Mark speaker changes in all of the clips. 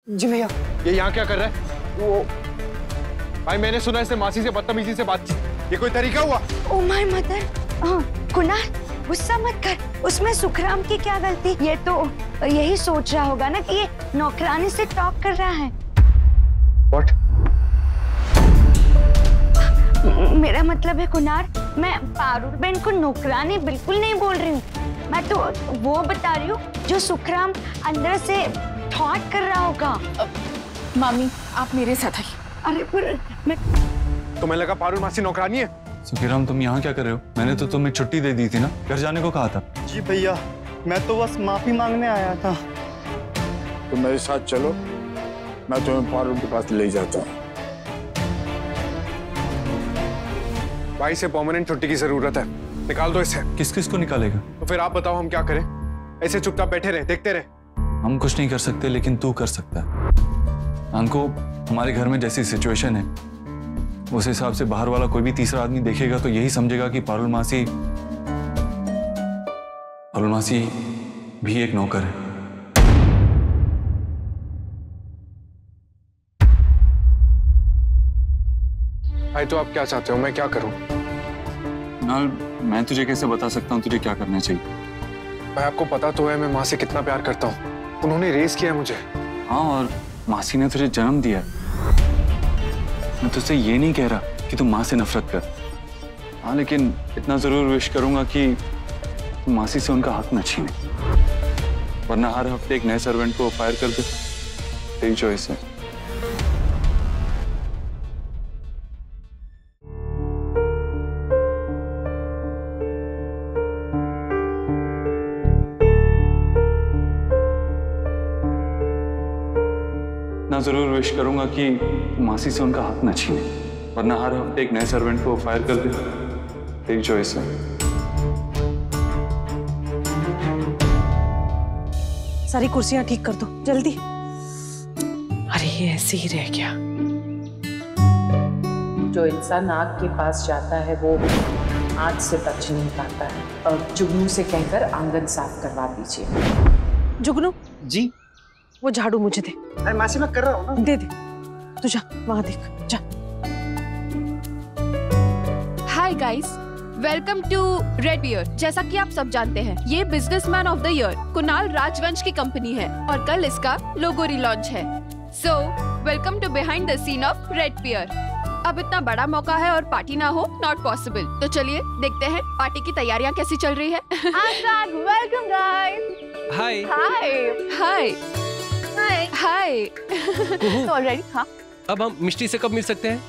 Speaker 1: जी भैया।
Speaker 2: ये यहाँ क्या कर रहा है? वो भाई मैंने सुना इसने मासी से बदतमीजी से बात की, ये कोई तरीका हुआ?
Speaker 3: Oh my mother. कुणाल गुस्सा मत कर, उसमें सुखराम की क्या गलती? ये तो यही सोच रहा होगा ना कि ये नौकरानी से टॉक कर रहा है।
Speaker 2: What?
Speaker 3: मेरा मतलब है कुणाल, मैं पारुल बहन को नौकरानी बिल्कुल नहीं बोल रही हूँ। मैं तो वो बता रही हूँ जो सुखराम अंदर से थॉट कर रहा होगा।
Speaker 4: मामी आप मेरे साथ आइए।
Speaker 3: अरे पर मैं
Speaker 2: तुम्हें लगा पारुल मासी नौकरानी है?
Speaker 5: सुखीराम तुम यहाँ क्या कर रहे हो? मैंने तो तुम्हें छुट्टी दे दी थी ना, घर जाने को कहा था।
Speaker 1: जी भैया, मैं तो बस माफी मांगने आया था।
Speaker 6: तुम मेरे साथ चलो, मैं तुम्हें पारुल के पास ले जाता हूँ।
Speaker 2: भाई से परमानेंट छुट्टी की जरूरत है, निकाल दो इसे।
Speaker 5: किस किस को निकालेगा?
Speaker 2: तो फिर आप बताओ हम क्या करें? ऐसे चुपचाप बैठे रहे, देखते रहे?
Speaker 5: हम कुछ नहीं कर सकते, लेकिन तू कर सकता है। अंको, हमारे घर में जैसी सिचुएशन है उस हिसाब से बाहर वाला कोई भी तीसरा आदमी देखेगा तो यही समझेगा कि पारुल मासी भी एक नौकर है।
Speaker 2: भाई तो आप क्या चाहते हो, मैं क्या करूं?
Speaker 5: नाल, मैं तुझे कैसे बता सकता हूँ तुझे क्या करना चाहिए?
Speaker 2: भाई आपको पता तो है मैं माँ से कितना प्यार करता हूँ, उन्होंने रेस किया है मुझे।
Speaker 5: हाँ, और मासी ने तुझे जन्म दिया है। मैं तुझसे ये नहीं कह रहा कि तू माँ से नफरत कर। हाँ, लेकिन इतना जरूर विश करूंगा कि तू मासी से उनका हक न छीने, वरना हर हफ्ते एक नए सर्वेंट को फायर कर दे। तेरी चॉइस है। इतना जरूर विश करूंगा कि मासी से उनका हक न छीने, वरना हर हफ्ते एक नए सर्वेंट को फायर कर दे। तेरी चॉइस है।
Speaker 4: सारी कुर्सियां ठीक कर दो जल्दी। अरे ये ऐसे ही रह गया।
Speaker 7: जो इंसान आग के पास जाता है वो आग से बच नहीं पाता है। और जुगनू से कहकर आंगन साफ करवा दीजिए।
Speaker 4: जुगनू
Speaker 1: जी।
Speaker 4: वो झाड़ू मुझे दे।
Speaker 1: अरे मासी मैं कर रहा हूँ ना।
Speaker 4: दे दे, तू जा वहां देख जा।
Speaker 8: Hi guys, welcome to Red Bear. जैसा कि आप सब जानते हैं ये businessman of the year Kunal Rajvansh की कंपनी है और कल इसका लोगो रिलॉन्च है। So welcome to behind the scene of Red Bear. अब इतना बड़ा मौका है और पार्टी ना हो नॉट पॉसिबल। तो चलिए देखते हैं पार्टी की तैयारियां कैसी चल रही है।
Speaker 3: Welcome guys.
Speaker 9: Hi
Speaker 8: hi hi hi.
Speaker 3: तो ऑलरेडी हाँ।
Speaker 9: अब हम मिष्टी से कब मिल सकते हैं?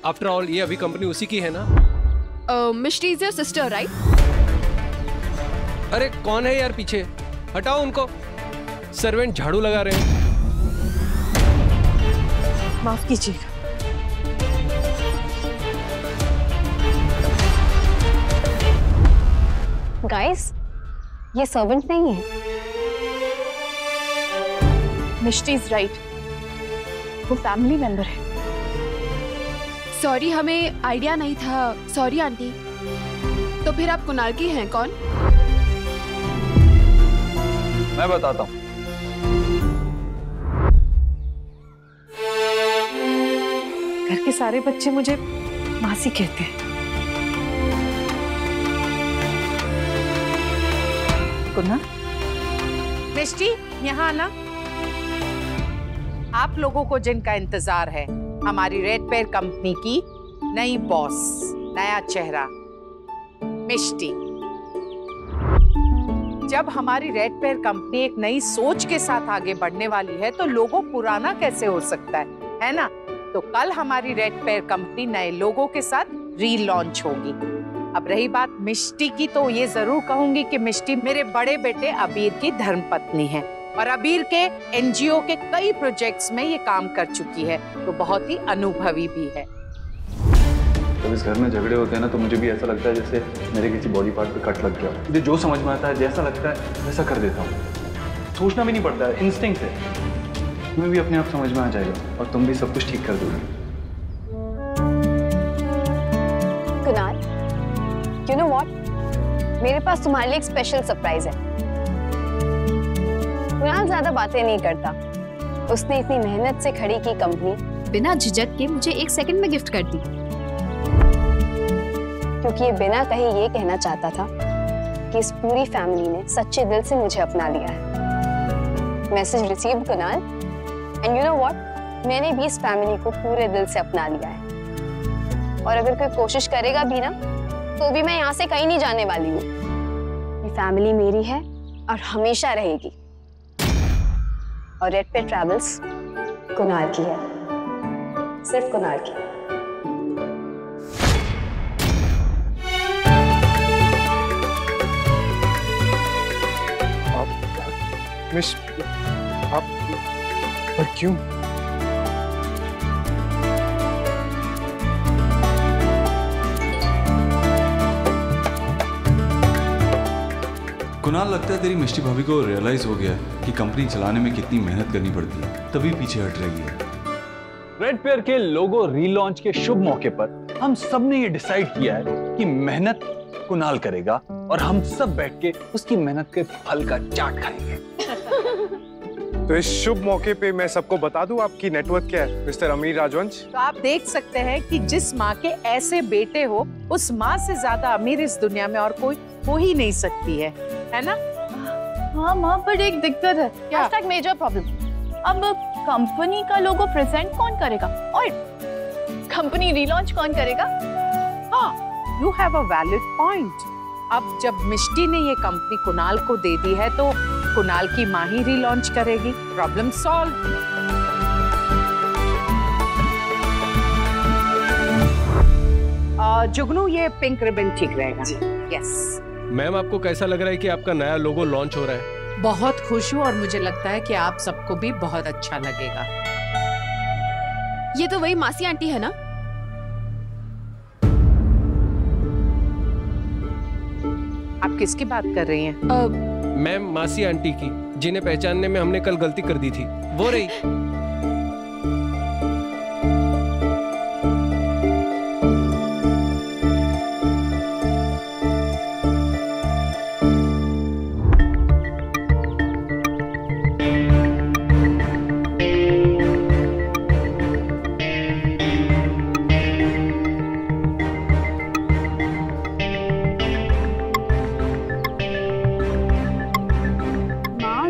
Speaker 9: आफ्टर ऑल ये अभी कंपनी उसी की है ना?
Speaker 8: मिष्टी इज योर सिस्टर राइट?
Speaker 9: अरे कौन है यार पीछे, हटाओ उनको, सर्वेंट झाड़ू लगा रहे हैं।
Speaker 4: माफ कीजिएगा।
Speaker 3: गाइस ये सर्वेंट नहीं है।
Speaker 8: मिष्टी इज राइट, वो फैमिली मेंबर है। सॉरी हमें आइडिया नहीं था। Sorry aunty. तो फिर आप कुणाल की हैं कौन?
Speaker 5: मैं बताता हूँ।
Speaker 4: घर के सारे बच्चे मुझे मासी कहते हैं। कुणाल,
Speaker 7: मिष्टी यहाँ आना। आप लोगों को जिनका इंतजार है, हमारी रेड पेयर कंपनी की नई बॉस, नया चेहरा मिष्टी। जब हमारी रेड पेयर कंपनी एक नई सोच के साथ आगे बढ़ने वाली है तो लोगो पुराना कैसे हो सकता है ना? तो कल हमारी रेड पेयर कंपनी नए लोगों के साथ रीलॉन्च होगी। अब रही बात मिष्टी की, तो ये जरूर कहूंगी कि मिष्टी मेरे बड़े बेटे अबीर की धर्मपत्नी है और अबीर के एनजीओ के कई प्रोजेक्ट्स में ये काम कर चुकी है, तो बहुत ही अनुभवी भी है।
Speaker 5: जब इस घर में झगड़े होते हैं ना तो मुझे भी ऐसा लगता है जैसे मेरे किसी बॉडी पार्ट पे कट लग गया। मुझे जो समझ में आता है, जैसा लगता है वैसा कर देता हूँ। सोचना भी नहीं पड़ता है, इंस्टिंक्ट है। तुम्हें भी अपने आप समझ में आ जाएगा और तुम भी सब कुछ ठीक कर दोगे।
Speaker 3: Kunal, you know what? मेरे पास तुम्हारे लिए एक स्पेशल सरप्राइज है। कुणाल ज्यादा बातें नहीं करता,
Speaker 10: उसने इतनी मेहनत से खड़ी की कंपनी
Speaker 8: बिना झिझक के मुझे 1 सेकंड में गिफ्ट कर दी।
Speaker 10: क्योंकि ये बिना कहे ये कहना चाहता था कि इस पूरी फैमिली ने सच्चे दिल से मुझे अपना लिया है। Message received Kunal, and you know what, मैंने भी इस फैमिली को पूरे दिल से अपना लिया है। और अगर कोई कोशिश करेगा भी ना, तो भी मैं यहाँ से कहीं नहीं जाने वाली हूँ। ये फैमिली मेरी है और हमेशा रहेगी। और रेड पे ट्रैवल्स कुणाल की है, सिर्फ कुणाल की।
Speaker 2: मिस, आप पर क्यों?
Speaker 5: कुणाल, लगता है तेरी मिष्टी भाभी को रियलाइज हो गया कि कंपनी चलाने में कितनी मेहनत करनी पड़ती है, तभी पीछे हट रही है।
Speaker 11: रेड पेयर के लोगो रीलॉन्च के शुभ मौके पर हम सब ने ये डिसाइड किया है कि मेहनत कुणाल करेगा और हम सब बैठ के उसकी मेहनत के फल का चाट खाएंगे।
Speaker 2: तो इस शुभ मौके पे मैं सबको बता दूं आपकी नेटवर्थ क्या है, मिस्टर अमीर राजवंश।
Speaker 7: तो आप देख सकते हैं कि जिस माँ के ऐसे बेटे हो, उस माँ से ज्यादा अमीर इस दुनिया में और कोई हो ही नहीं सकती है ना?
Speaker 12: हाँ माँ, पर एक दिक्कत है।
Speaker 7: क्या?
Speaker 12: Major problem. अब कंपनी का लोगो प्रेजेंट कौन करेगा और कंपनी रीलॉन्च कौन करेगा?
Speaker 7: हाँ, you have a valid point. अब जब मिष्टी ने ये कंपनी कुणाल को दे दी है, तो कुणाल की माँ ही रीलॉन्च करेगी। Problem solve. जुगनू, ये पिंक रिबन ठीक रहेगा। यस।
Speaker 9: मैम, आपको कैसा लग रहा है कि आपका नया लोगो लॉन्च हो रहा है?
Speaker 7: बहुत खुश हूँ और मुझे लगता है कि आप सबको भी बहुत अच्छा लगेगा।
Speaker 8: ये तो वही मासी आंटी है ना?
Speaker 7: आप किसकी बात कर रही हैं?
Speaker 9: मैम, मासी आंटी की, जिन्हें पहचानने में हमने कल गलती कर दी थी, वो रही।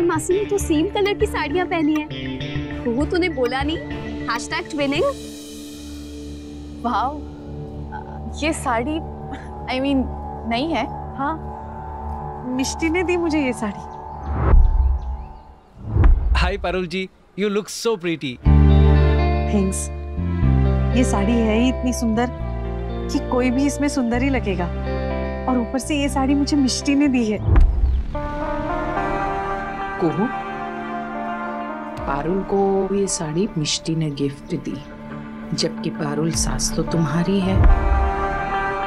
Speaker 10: मासी ने तो सेम कलर की साड़ियां पहनी है। वो तूने बोला नहीं? Hashtag twinning.
Speaker 12: वाओ, ये साड़ी I mean, नहीं है।
Speaker 4: हाँ, मिष्टी ने दी मुझे ये sari.
Speaker 9: Hi Parul ji, you look so pretty.
Speaker 4: Thanks. ये साड़ी है ही इतनी सुंदर कि कोई भी इसमें सुंदर ही लगेगा। और ऊपर से ये साड़ी मुझे मिष्टी ने दी है।
Speaker 7: कुहू, पारुल को ये साड़ी मिष्टी ने गिफ्ट दी, जबकि पारुल सास तो तुम्हारी है,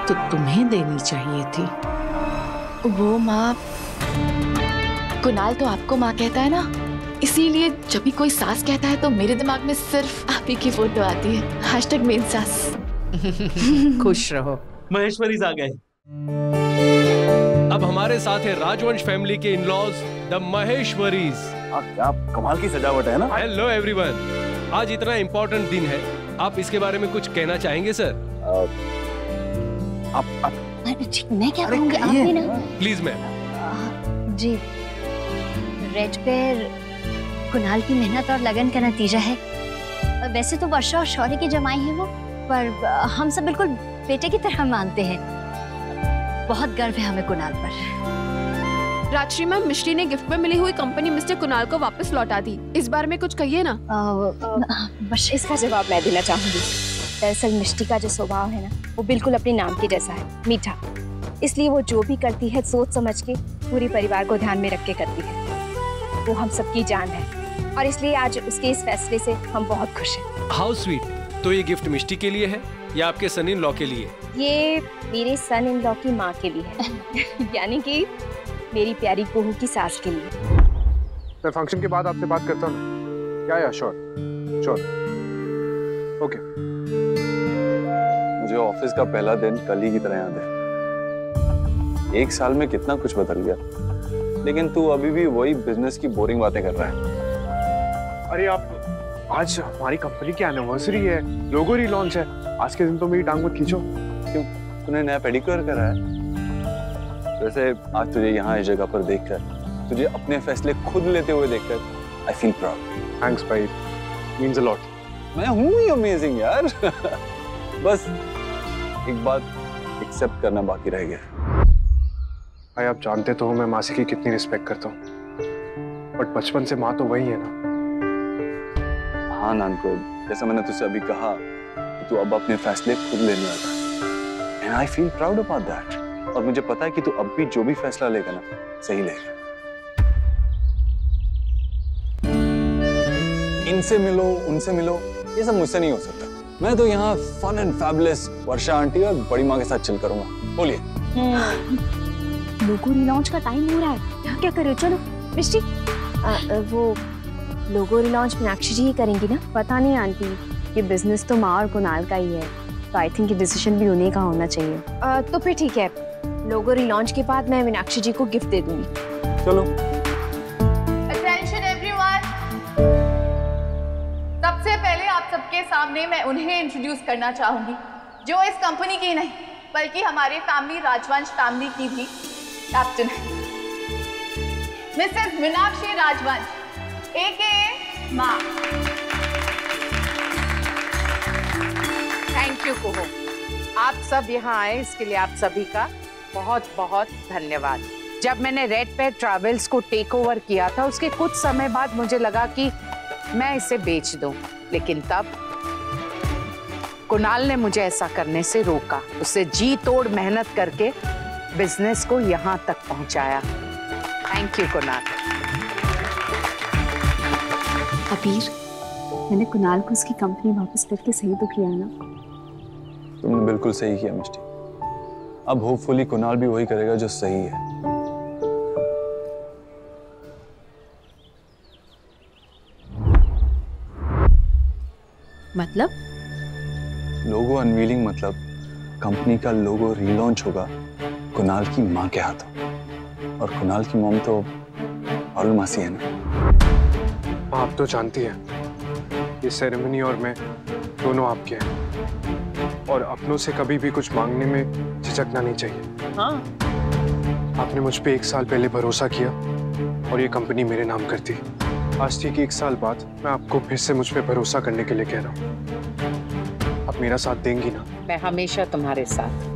Speaker 7: तो तुम्हें देनी चाहिए थी।
Speaker 12: वो माँ, कुणाल तो आपको माँ कहता है ना, इसीलिए जब भी कोई सास कहता है तो मेरे दिमाग में सिर्फ आप ही की फोटो आती है। हैशटैग मेन सास।
Speaker 7: खुश रहो।
Speaker 11: महेश्वरीज आ गए।
Speaker 9: अब हमारे साथ है राजवंश फैमिली के इन-लॉज, द महेश्वरीज।
Speaker 11: क्या कमाल की सजावट है ना।
Speaker 9: हेलो एवरीवन, आज इतना इम्पोर्टेंट दिन है, आप इसके बारे में कुछ कहना चाहेंगे सर?
Speaker 3: मैं क्या कहूँगी, आप भी ना।
Speaker 9: Please ma'am.
Speaker 3: जी, रेड पेयर कुणाल की मेहनत और लगन का नतीजा है। वैसे तो वर्षा और शौर्य की जमाई है वो, पर हम सब बिल्कुल बेटे की तरह मानते हैं। बहुत गर्व है हमें कुणाल पर।
Speaker 8: राजश्री मैम, मिष्टी ने गिफ्ट में मिली हुई कंपनी मिस्टर कुणाल को वापस लौटा दी। इस बारे में कुछ कहिए ना।
Speaker 10: बस इसका जवाब मैं देना चाहूंगी। दरअसल मिष्टी का जो स्वभाव है ना, वो बिल्कुल अपने नाम के जैसा है, मीठा। इसलिए वो जो भी करती है सोच समझ के पूरे परिवार को ध्यान में रख के करती है। वो हम सबकी जान है और इसलिए आज उसके इस फैसले से हम बहुत खुश हैं।
Speaker 9: How sweet. तो ये गिफ्ट मिष्टी के लिए है या आपके सन इन लॉ के लिए?
Speaker 10: ये मेरे सन इन लॉ की माँ के लिए है। यानी कि मेरी प्यारी बहू की सास के लिए।
Speaker 2: मैं फंक्शन के बाद आपसे बात करता हूँ। या श्योर। ओके।
Speaker 5: मुझे ऑफिस का पहला दिन कल ही की तरह याद है। 1 साल में कितना कुछ बदल गया, लेकिन तू अभी भी वही बिजनेस की बोरिंग बातें कर रहा है।
Speaker 2: अरे आप आज हमारी कंपनी की एनिवर्सरी है, लोगो रीलॉन्च है। आज के दिन तो मेरी टांग मत खींचो।
Speaker 5: क्यों, तूने नया पेडिक्योर करा है? वैसे आज तुझे यहाँ इस जगह पर देखकर, तुझे अपने फैसले खुद लेते हुए देखकर आई फील प्राउड।
Speaker 2: थैंक्स भाई, मीन्स अ लॉट।
Speaker 5: मैं हूँ ही अमेजिंग यार। बस एक बात एक्सेप्ट करना बाकी रह गया।
Speaker 2: भाई आप जानते तो हो मैं मासी की कितनी रिस्पेक्ट करता हूँ, बट बचपन से माँ तो वही है ना।
Speaker 5: हाँ नानको, जैसा मैंने तुझसे अभी कहा कि तू अब अपने फैसले खुद लेने वाला, and I feel proud about that. और मुझे पता है कि तू अब भी जो भी फैसला लेगा ना, सही लेगा। इनसे मिलो, उनसे मिलो, ये सब मुझसे नहीं हो सकता। मैं तो यहाँ fun and fabulous Varsha aunty और बड़ी माँ के साथ चिल करूंगा। बोलिए।
Speaker 3: लोगो रिलॉन्च का टाइम हो रहा है, क्या करें? चलो मिष्टी। वो लोगो रिलॉन्च मीनाक्षी जी ही करेंगी ना?
Speaker 10: पता नहीं आंटी, ये बिजनेस तो माँ और कुणाल का ही है, तो आई थिंक ये डिसीजन भी उन्हीं का होना चाहिए।
Speaker 3: तो फिर ठीक है, लोगो रिलॉन्च के बाद मैं मीनाक्षी जी को गिफ्ट दे दूंगी।
Speaker 5: चलो।
Speaker 8: अटेंशन एवरीवन, सबसे पहले आप सबके सामने मैं उन्हें इंट्रोड्यूस करना चाहूंगी जो इस कंपनी की नहीं बल्कि हमारे फैमिली राजवंश फैमिली की भी कैप्टन है, मिसेस मीनाक्षी राजवंश AKA माँ।
Speaker 7: थैंक यू कुहू, आप सब यहाँ आए इसके लिए आप सभी का बहुत बहुत धन्यवाद। जब मैंने रेड पेयर ट्रैवल्स को टेक ओवर किया था, उसके कुछ समय बाद मुझे लगा कि मैं इसे बेच दूं, लेकिन तब कुणाल ने मुझे ऐसा करने से रोका। उसे जी तोड़ मेहनत करके बिजनेस को यहाँ तक पहुँचाया। Thank you Kunal.
Speaker 10: अबीर, मैंने कुणाल को उसकी कंपनी वापस करके सही तो किया ना?
Speaker 5: तुमने बिल्कुल सही किया मिष्टी। अब होपफुली कुणाल भी वही करेगा जो सही है।
Speaker 3: मतलब?
Speaker 5: लोगो अनवीलिंग मतलब कंपनी का लोगो रीलॉन्च होगा कुणाल की माँ के हाथों, और कुणाल की मॉम तो पारुल मासी है ना।
Speaker 2: आप तो जानती हैं ये सेरेमनी और मैं दोनों आपके हैं, और अपनों से कभी भी कुछ मांगने में झिझकना नहीं चाहिए।
Speaker 7: हाँ।
Speaker 2: आपने मुझ पे 1 साल पहले भरोसा किया और ये कंपनी मेरे नाम कर दी। आज ठीक 1 साल बाद मैं आपको फिर से मुझ पे भरोसा करने के लिए कह रहा हूँ। आप मेरा साथ देंगी ना?
Speaker 7: मैं हमेशा तुम्हारे साथ।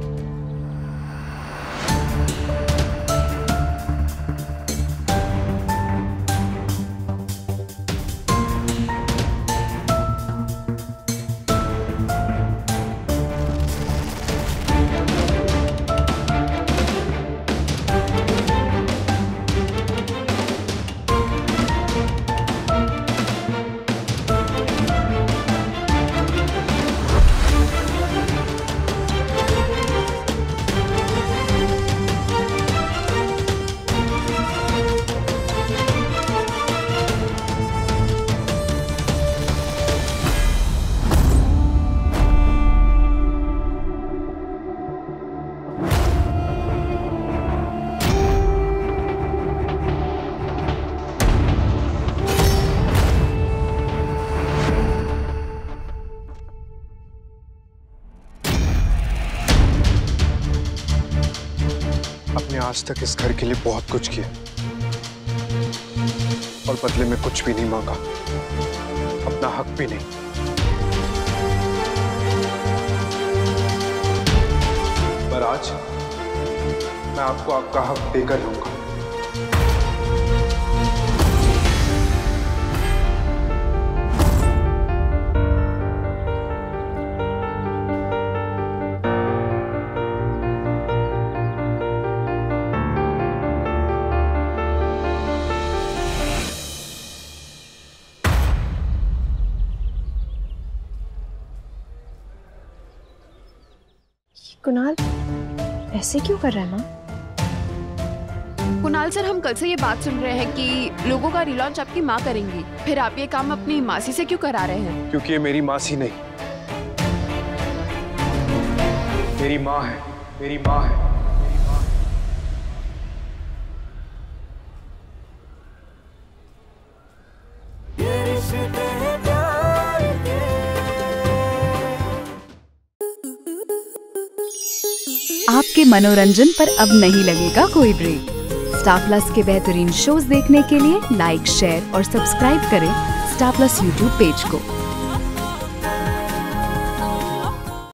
Speaker 2: आज तक इस घर के लिए बहुत कुछ किया और बदले में कुछ भी नहीं मांगा, अपना हक भी नहीं। पर आज मैं आपको आपका हक देकर रहूंगा।
Speaker 10: कुणाल ऐसे क्यों कर रहा है माँ?
Speaker 8: कुणाल सर, हम कल से ये बात सुन रहे हैं कि लोगों का रिलॉन्च आपकी माँ करेंगी, फिर आप ये काम अपनी मासी से क्यों करा रहे हैं?
Speaker 2: क्योंकि ये मेरी मासी नहीं, मेरी माँ है, मेरी माँ है।
Speaker 13: ये रिश्ते प्यार आपके मनोरंजन पर अब नहीं लगेगा कोई ब्रेक। स्टार प्लस के बेहतरीन शोज देखने के लिए लाइक, शेयर और सब्सक्राइब करें स्टार प्लस यूट्यूब पेज को।